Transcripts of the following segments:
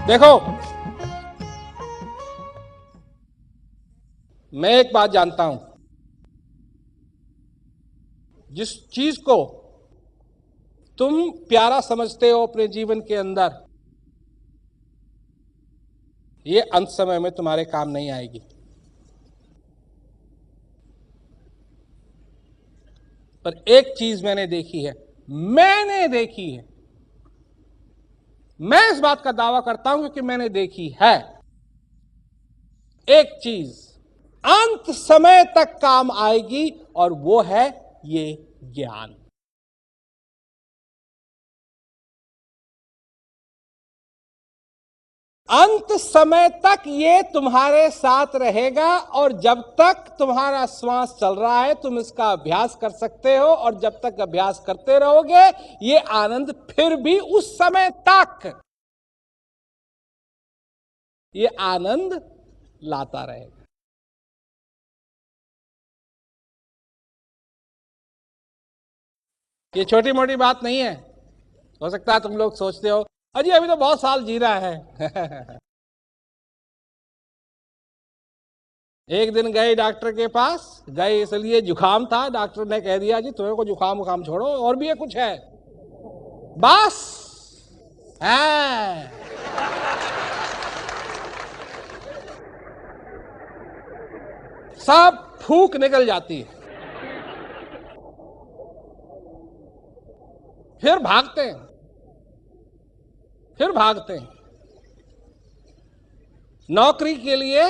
देखो, मैं एक बात जानता हूं, जिस चीज को तुम प्यारा समझते हो अपने जीवन के अंदर, ये अंत समय में तुम्हारे काम नहीं आएगी। पर एक चीज मैंने देखी है, मैं इस बात का दावा करता हूं क्योंकि मैंने देखी है। एक चीज अंत समय तक काम आएगी और वो है ये ज्ञान। अंत समय तक ये तुम्हारे साथ रहेगा और जब तक तुम्हारा श्वास चल रहा है तुम इसका अभ्यास कर सकते हो, और जब तक अभ्यास करते रहोगे ये आनंद फिर भी उस समय तक ये आनंद लाता रहेगा। ये छोटी मोटी बात नहीं है। हो सकता है तुम लोग सोचते हो अजी अभी तो बहुत साल जी रहा है। एक दिन गए डॉक्टर के पास, गए इसलिए जुकाम था, डॉक्टर ने कह दिया जी तुम्हें को जुकाम उकाम छोड़ो और भी है कुछ है, बस है। सब फूक निकल जाती है, फिर भागते हैं। नौकरी के लिए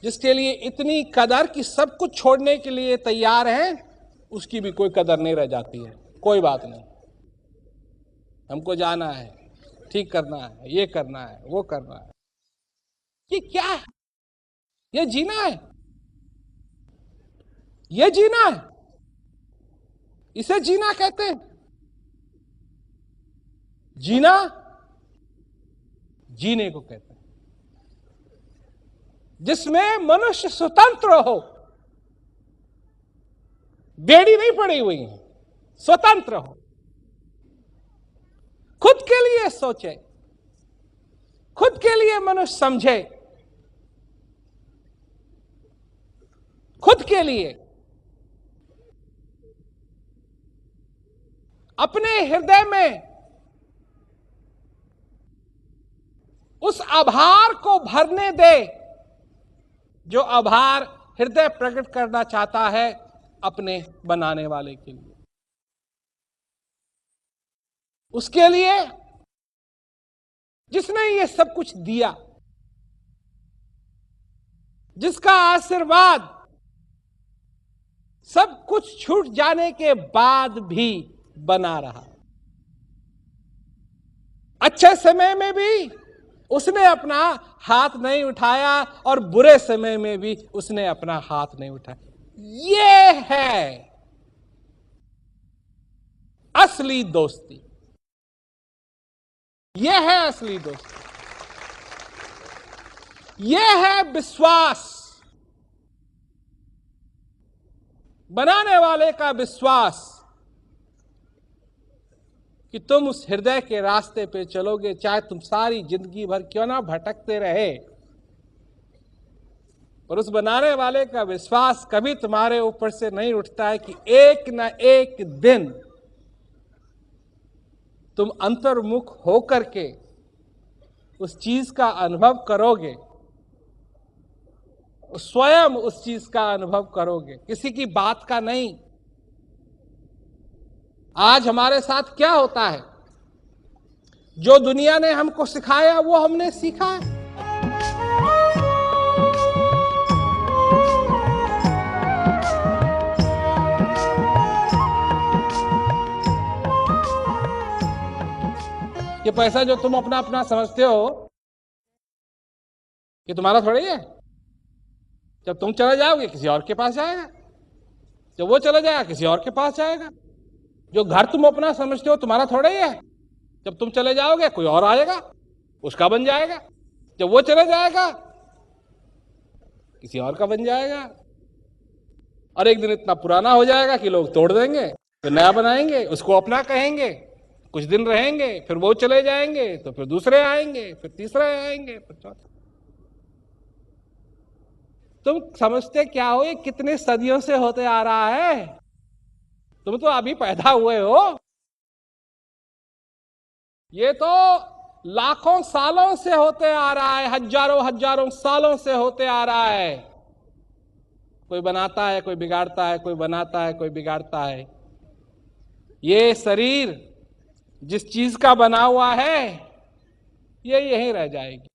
जिसके लिए इतनी कदर कि सब कुछ छोड़ने के लिए तैयार है, उसकी भी कोई कदर नहीं रह जाती है। कोई बात नहीं, हमको जाना है, ठीक करना है, ये करना है, वो करना है। ये क्या है? ये जीना है, ये जीना है, इसे जीना कहते हैं। जीना जीने को कहते हैं, जिसमें मनुष्य स्वतंत्र हो, बेड़ी नहीं पड़ी हुई है, स्वतंत्र हो, खुद के लिए सोचे, खुद के लिए मनुष्य समझे, खुद के लिए अपने हृदय में उस आभार को भरने दे जो आभार हृदय प्रकट करना चाहता है अपने बनाने वाले के लिए। उसके लिए जिसने ये सब कुछ दिया, जिसका आशीर्वाद सब कुछ छूट जाने के बाद भी बना रहा। अच्छे समय में भी उसने अपना हाथ नहीं उठाया और बुरे समय में भी उसने अपना हाथ नहीं उठाया। ये है असली दोस्ती, ये है असली दोस्ती, ये है विश्वास, बनाने वाले का विश्वास कि तुम उस हृदय के रास्ते पे चलोगे, चाहे तुम सारी जिंदगी भर क्यों ना भटकते रहे, और उस बनाने वाले का विश्वास कभी तुम्हारे ऊपर से नहीं उठता है कि एक न एक दिन तुम अंतर्मुख होकर के उस चीज का अनुभव करोगे, स्वयं उस चीज का अनुभव करोगे, किसी की बात का नहीं। आज हमारे साथ क्या होता है, जो दुनिया ने हमको सिखाया वो हमने सीखा है। ये पैसा जो तुम अपना अपना समझते हो, ये तुम्हारा थोड़ी है। जब तुम चले जाओगे किसी और के पास जाएगा, जब वो चला जाएगा किसी और के पास जाएगा। जो घर तुम अपना समझते हो तुम्हारा थोड़ा ही है, जब तुम चले जाओगे कोई और आएगा, उसका बन जाएगा, जब वो चले जाएगा किसी और का बन जाएगा, और एक दिन इतना पुराना हो जाएगा कि लोग तोड़ देंगे, तो नया बनाएंगे, उसको अपना कहेंगे, कुछ दिन रहेंगे, फिर वो चले जाएंगे, तो फिर दूसरे आएंगे, फिर तीसरे आएंगे, फिर चौथे। तुम समझते क्या हो, ये कितने सदियों से होते आ रहा है? तुम तो अभी पैदा हुए हो। ये तो लाखों सालों से होते आ रहा है, हजारों हजारों सालों से होते आ रहा है। कोई बनाता है, कोई बिगाड़ता है, कोई बनाता है, कोई बिगाड़ता है। ये शरीर जिस चीज का बना हुआ है, ये यहीं रह जाएगी।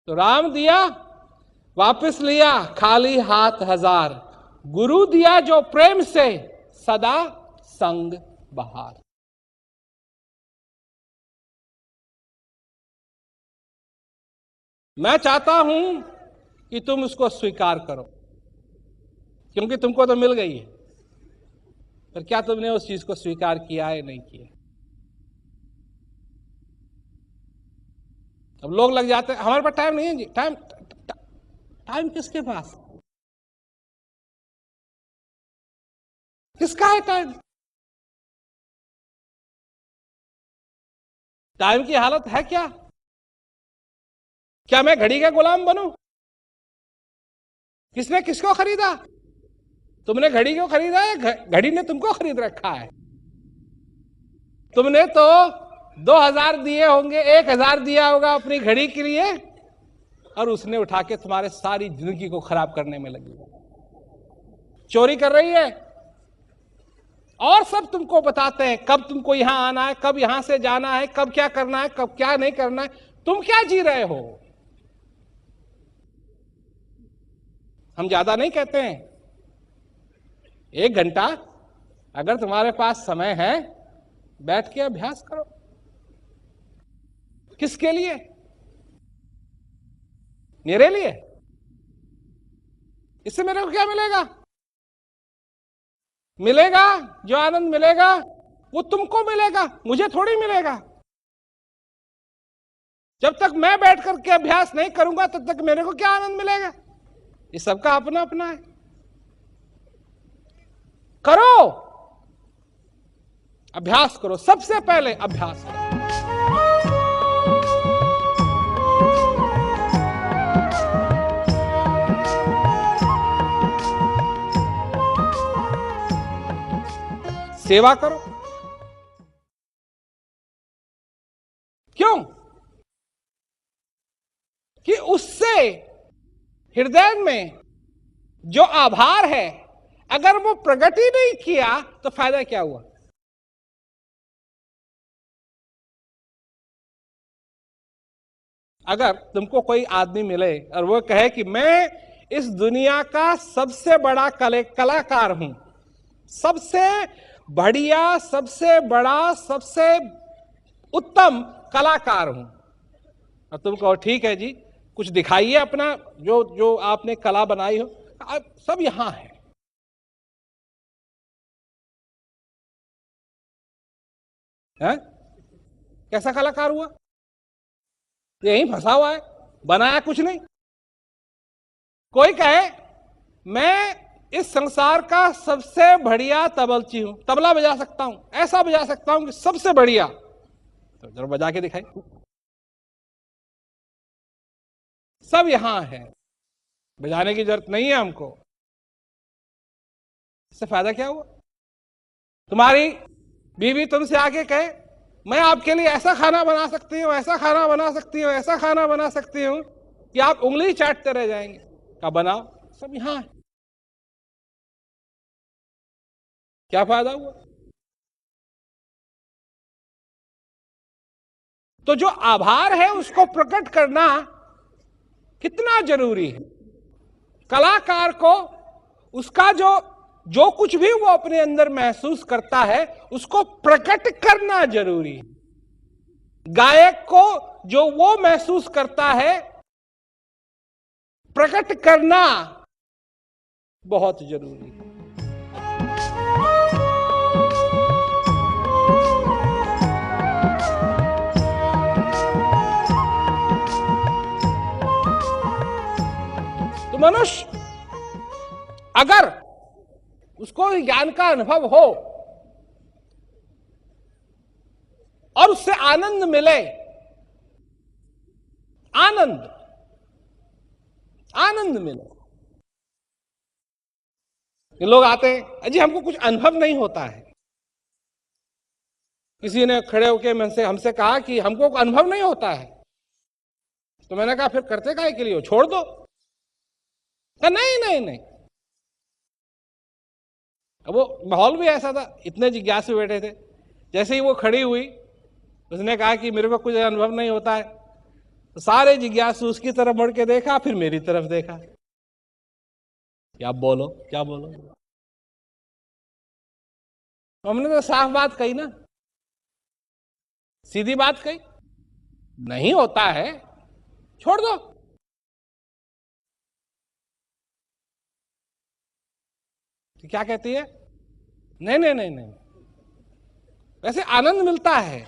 तो राम दिया, वापस लिया खाली हाथ हजार। गुरु दिया जो प्रेम से, सदा संग बहार। मैं चाहता हूं कि तुम उसको स्वीकार करो, क्योंकि तुमको तो मिल गई है। पर क्या तुमने उस चीज को स्वीकार किया है, नहीं किया? अब लोग लग जाते हैं, हमारे पास टाइम नहीं है जी। टाइम किसके पास? किसका है टाइम? टाइम की हालत है क्या? क्या मैं घड़ी का गुलाम बनूं? किसने किसको खरीदा? तुमने घड़ी को खरीदा है, घड़ी ने तुमको खरीद रखा है? तुमने तो 2000 दिए होंगे, 1000 दिया होगा अपनी घड़ी के लिए, और उसने उठा के तुम्हारे सारी जिंदगी को खराब करने में लगी। चोरी कर रही है। और सब तुमको बताते हैं कब तुमको यहां आना है, कब यहां से जाना है, कब क्या करना है, कब क्या नहीं करना है। तुम क्या जी रहे हो? हम ज्यादा नहीं कहते हैं। 1 घंटा अगर तुम्हारे पास समय है, बैठ के अभ्यास करो। किसके लिए? मेरे लिए। इससे मेरे को क्या मिलेगा? मिलेगा जो आनंद मिलेगा वो तुमको मिलेगा, मुझे थोड़ी मिलेगा। जब तक मैं बैठ करके अभ्यास नहीं करूंगा तब तक मेरे को क्या आनंद मिलेगा? ये सबका अपना अपना है। करो, अभ्यास करो, सबसे पहले अभ्यास करो। सेवा करो। क्यों? कि उससे हृदय में जो आभार है, अगर वो प्रकट ही नहीं किया तो फायदा क्या हुआ? अगर तुमको कोई आदमी मिले और वो कहे कि मैं इस दुनिया का सबसे बड़ा कलाकार हूं, सबसे बढ़िया, सबसे बड़ा, सबसे उत्तम कलाकार हूं, और तुम कहो ठीक है जी, कुछ दिखाइए अपना, जो जो आपने कला बनाई हो। सब यहां है। है? कैसा कलाकार हुआ? यहीं फंसा हुआ है, बनाया कुछ नहीं। कोई कहे मैं इस संसार का सबसे बढ़िया तबलची हूं, तबला बजा सकता हूं, ऐसा बजा सकता हूं कि सबसे बढ़िया, तो जरा बजा के दिखाई। सब यहां है, बजाने की जरूरत नहीं है हमको। इससे फायदा क्या हुआ? तुम्हारी बीवी तुमसे आके कहे मैं आपके लिए ऐसा खाना बना सकती हूं, ऐसा खाना बना सकती हूं, ऐसा खाना बना सकती हूं कि आप उंगली चाटते रह जाएंगे। क्या बनाओ, सब यहां है। क्या फायदा हुआ? तो जो आभार है उसको प्रकट करना कितना जरूरी है। कलाकार को उसका जो जो कुछ भी वो अपने अंदर महसूस करता है उसको प्रकट करना जरूरी है। गायक को जो वो महसूस करता है प्रकट करना बहुत जरूरी है। तो मनुष्य अगर उसको ज्ञान का अनुभव हो और उससे आनंद मिले। आनंद आनंद मिले। ये लोग आते हैं, अजी हमको कुछ अनुभव नहीं होता है। किसी ने खड़े होकर हमसे कहा कि हमको अनुभव नहीं होता है। तो मैंने कहा फिर करते काहे के लिए हो, छोड़ दो। नहीं नहीं नहीं। अब वो माहौल भी ऐसा था, इतने जिज्ञासु बैठे थे। जैसे ही वो खड़ी हुई, उसने कहा कि मेरे को कुछ अनुभव नहीं होता है। तो सारे जिज्ञासु उसकी तरफ मुड़ के देखा, फिर मेरी तरफ देखा, क्या बोलो क्या बोलो। हमने तो साफ बात कही ना, सीधी बात कही, नहीं होता है, छोड़ दो। तो क्या कहती है, नहीं नहीं नहीं नहीं, वैसे आनंद मिलता है,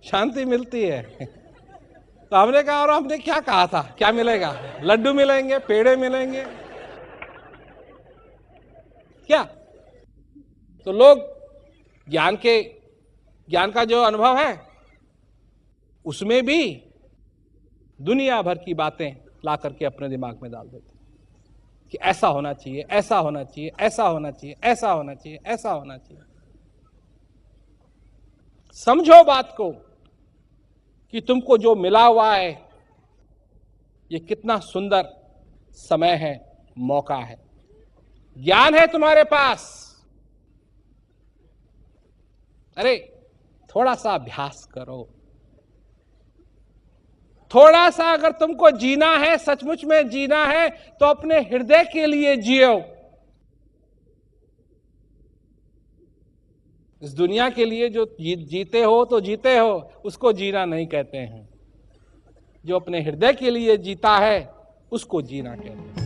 शांति मिलती है। तो हमने कहा, और हमने क्या कहा था, क्या मिलेगा, लड्डू मिलेंगे, पेड़े मिलेंगे क्या? तो लोग ज्ञान का जो अनुभव है उसमें भी दुनिया भर की बातें ला करके अपने दिमाग में डाल देते कि ऐसा होना चाहिए, ऐसा होना चाहिए, ऐसा होना चाहिए, ऐसा होना चाहिए, ऐसा होना चाहिए। समझो बात को कि तुमको जो मिला हुआ है ये कितना सुंदर समय है, मौका है, ज्ञान है तुम्हारे पास। अरे थोड़ा सा अभ्यास करो, थोड़ा सा अगर तुमको जीना है, सचमुच में जीना है, तो अपने हृदय के लिए जियो। इस दुनिया के लिए जो जीते हो तो जीते हो, उसको जीना नहीं कहते हैं। जो अपने हृदय के लिए जीता है उसको जीना कहते हैं।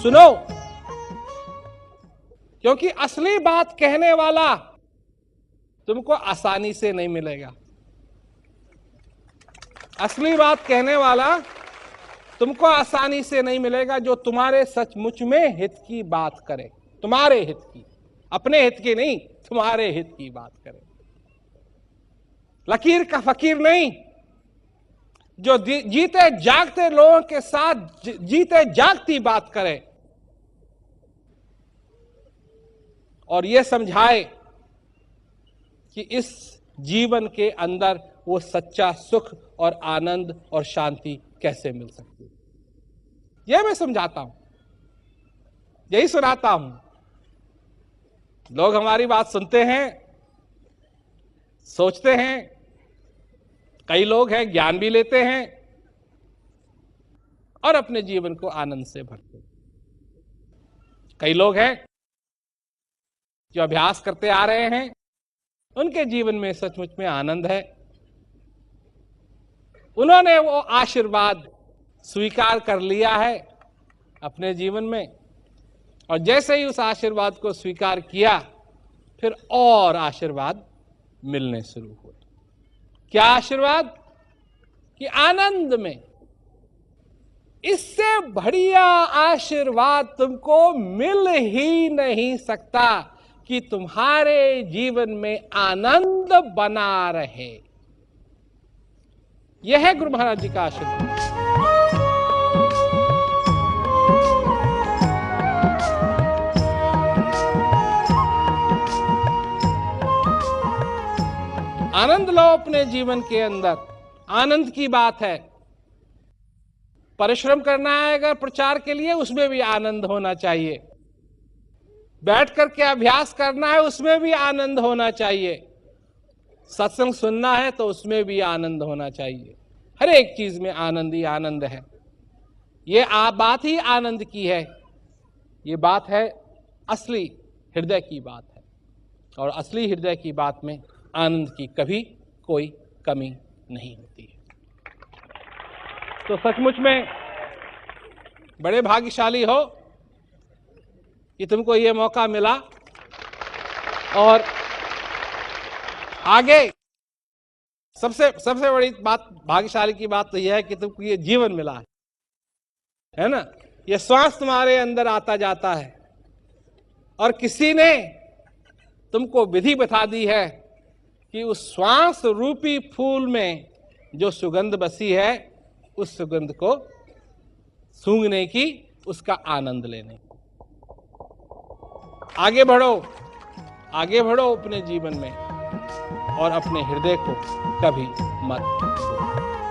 सुनो, क्योंकि असली बात कहने वाला तुमको आसानी से नहीं मिलेगा। असली बात कहने वाला तुमको आसानी से नहीं मिलेगा, जो तुम्हारे सचमुच में हित की बात करे, तुम्हारे हित की, अपने हित की नहीं, तुम्हारे हित की बात करे। लकीर का फकीर नहीं, जो जीते जागते लोगों के साथ जीते जागती बात करे और यह समझाए कि इस जीवन के अंदर वो सच्चा सुख और आनंद और शांति कैसे मिल सकती है। यह मैं समझाता हूं, यही सुनाता हूं। लोग हमारी बात सुनते हैं, सोचते हैं, कई लोग हैं ज्ञान भी लेते हैं और अपने जीवन को आनंद से भरते हैं। कई लोग हैं जो अभ्यास करते आ रहे हैं, उनके जीवन में सचमुच में आनंद है। उन्होंने वो आशीर्वाद स्वीकार कर लिया है अपने जीवन में, और जैसे ही उस आशीर्वाद को स्वीकार किया, फिर और आशीर्वाद मिलने शुरू हुए। क्या आशीर्वाद? कि आनंद में इससे बढ़िया आशीर्वाद तुमको मिल ही नहीं सकता कि तुम्हारे जीवन में आनंद बना रहे। यह है गुरु महाराज जी का आशीर्वाद। आनंद लो अपने जीवन के अंदर, आनंद की बात है। परिश्रम करना है अगर प्रचार के लिए, उसमें भी आनंद होना चाहिए। बैठ करके अभ्यास करना है, उसमें भी आनंद होना चाहिए। सत्संग सुनना है तो उसमें भी आनंद होना चाहिए। हर एक चीज में आनंद ही आनंद है। ये बात ही आनंद की है। ये बात है असली हृदय की बात है, और असली हृदय की बात में आनंद की कभी कोई कमी नहीं होती है। तो सचमुच में बड़े भाग्यशाली हो कि तुमको ये मौका मिला, और आगे सबसे बड़ी बात, भाग्यशाली की बात तो यह है कि तुमको ये जीवन मिला है ना। ये श्वास तुम्हारे अंदर आता जाता है और किसी ने तुमको विधि बता दी है कि उस श्वास रूपी फूल में जो सुगंध बसी है, उस सुगंध को सूंघने की, उसका आनंद लेने की। आगे बढ़ो अपने जीवन में और अपने हृदय को कभी मत भूलो।